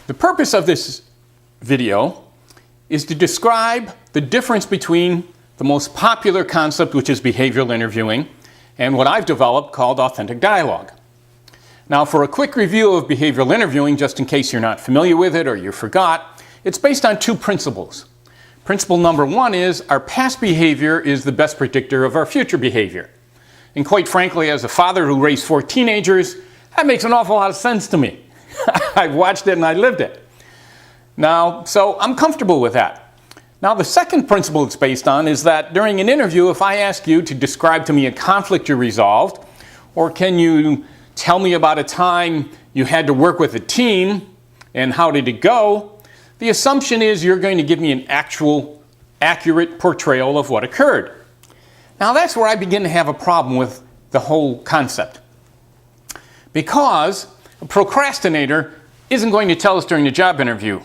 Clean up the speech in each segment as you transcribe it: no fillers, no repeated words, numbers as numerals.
The purpose of this video is to describe the difference between the most popular concept, which is behavioral interviewing, and what I've developed called authentic dialogue. Now, for a quick review of behavioral interviewing, just in case you're not familiar with it or you forgot, it's based on two principles. Principle number one is our past behavior is the best predictor of our future behavior. And quite frankly, as a father who raised 4 teenagers, that makes an awful lot of sense to me. I've watched it and I lived it. Now, so I'm comfortable with that. Now, the second principle it's based on is that during an interview, if I ask you to describe to me a conflict you resolved, or can you tell me about a time you had to work with a team and how did it go, the assumption is you're going to give me an actual, accurate portrayal of what occurred. Now, that's where I begin to have a problem with the whole concept. Because a procrastinator isn't going to tell us during the job interview,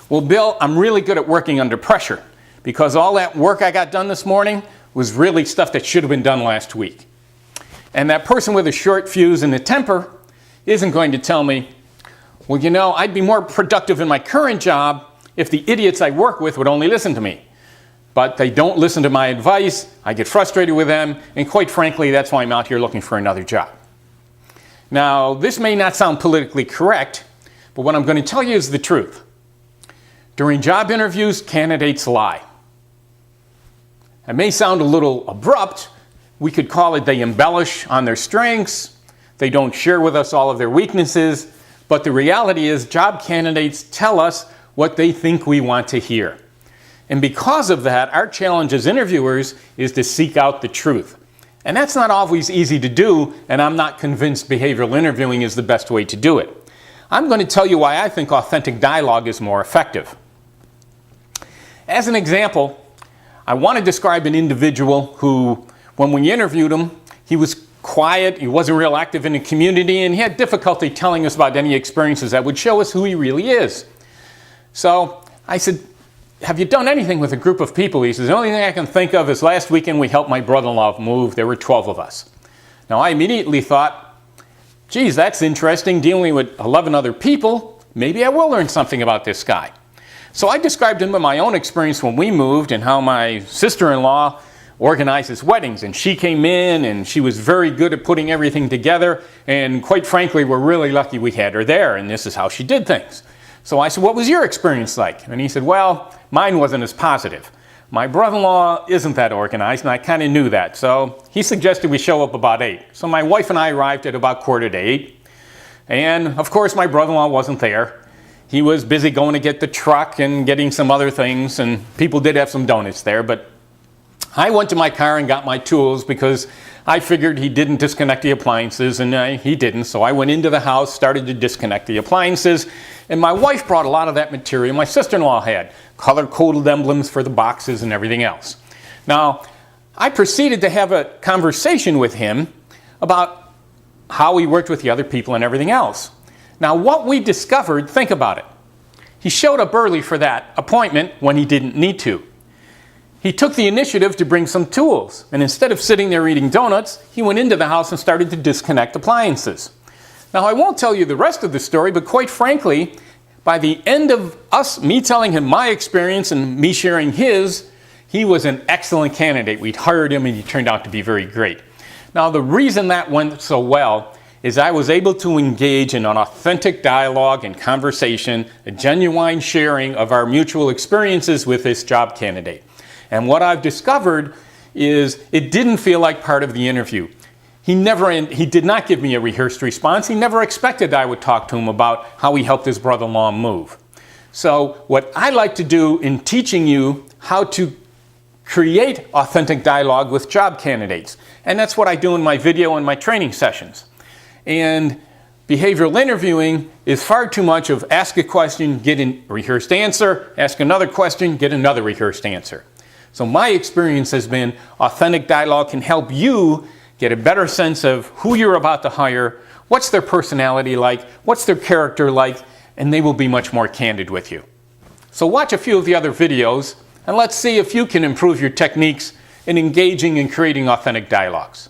well, Bill, I'm really good at working under pressure because all that work I got done this morning was really stuff that should have been done last week. And that person with a short fuse and a temper isn't going to tell me, well, you know, I'd be more productive in my current job if the idiots I work with would only listen to me. But they don't listen to my advice, I get frustrated with them, and quite frankly, that's why I'm out here looking for another job. Now, this may not sound politically correct, but what I'm going to tell you is the truth. During job interviews, candidates lie. It may sound a little abrupt. We could call it they embellish on their strengths, they don't share with us all of their weaknesses, but the reality is job candidates tell us what they think we want to hear. And because of that, our challenge as interviewers is to seek out the truth. And that's not always easy to do, and I'm not convinced behavioral interviewing is the best way to do it. I'm going to tell you why I think authentic dialogue is more effective. As an example, I want to describe an individual who, when we interviewed him, he was quiet, he wasn't real active in the community, and he had difficulty telling us about any experiences that would show us who he really is. So I said, have you done anything with a group of people? He says, the only thing I can think of is last weekend we helped my brother-in-law move. There were 12 of us. Now, I immediately thought, geez, that's interesting, dealing with 11 other people. Maybe I will learn something about this guy. So I described him in my own experience when we moved and how my sister-in-law organizes weddings. And she came in and she was very good at putting everything together. And quite frankly, we're really lucky we had her there. And this is how she did things. So I said, what was your experience like? And he said, well, mine wasn't as positive. My brother-in-law isn't that organized, and I kind of knew that. So he suggested we show up about 8. So my wife and I arrived at about 7:45. And of course, my brother-in-law wasn't there. He was busy going to get the truck and getting some other things, and people did have some donuts there. But I went to my car and got my tools because I figured he didn't disconnect the appliances, and he didn't. So I went into the house, started to disconnect the appliances, and my wife brought a lot of that material my sister-in-law had, color-coded emblems for the boxes and everything else. Now, I proceeded to have a conversation with him about how he worked with the other people and everything else. Now, what we discovered, think about it. He showed up early for that appointment when he didn't need to. He took the initiative to bring some tools, and instead of sitting there eating donuts, he went into the house and started to disconnect appliances. Now, I won't tell you the rest of the story, but quite frankly, by the end of me telling him my experience and me sharing his, he was an excellent candidate. We'd hired him and he turned out to be very great. Now, the reason that went so well is I was able to engage in an authentic dialogue and conversation, a genuine sharing of our mutual experiences with this job candidate. And what I've discovered is it didn't feel like part of the interview. He did not give me a rehearsed response. He never expected I would talk to him about how he helped his brother-in-law move. So what I like to do in teaching you how to create authentic dialogue with job candidates, and that's what I do in my video and my training sessions. And behavioral interviewing is far too much of ask a question, get a rehearsed answer, ask another question, get another rehearsed answer. So my experience has been authentic dialogue can help you get a better sense of who you're about to hire, what's their personality like, what's their character like, and they will be much more candid with you. So watch a few of the other videos, and let's see if you can improve your techniques in engaging and creating authentic dialogues.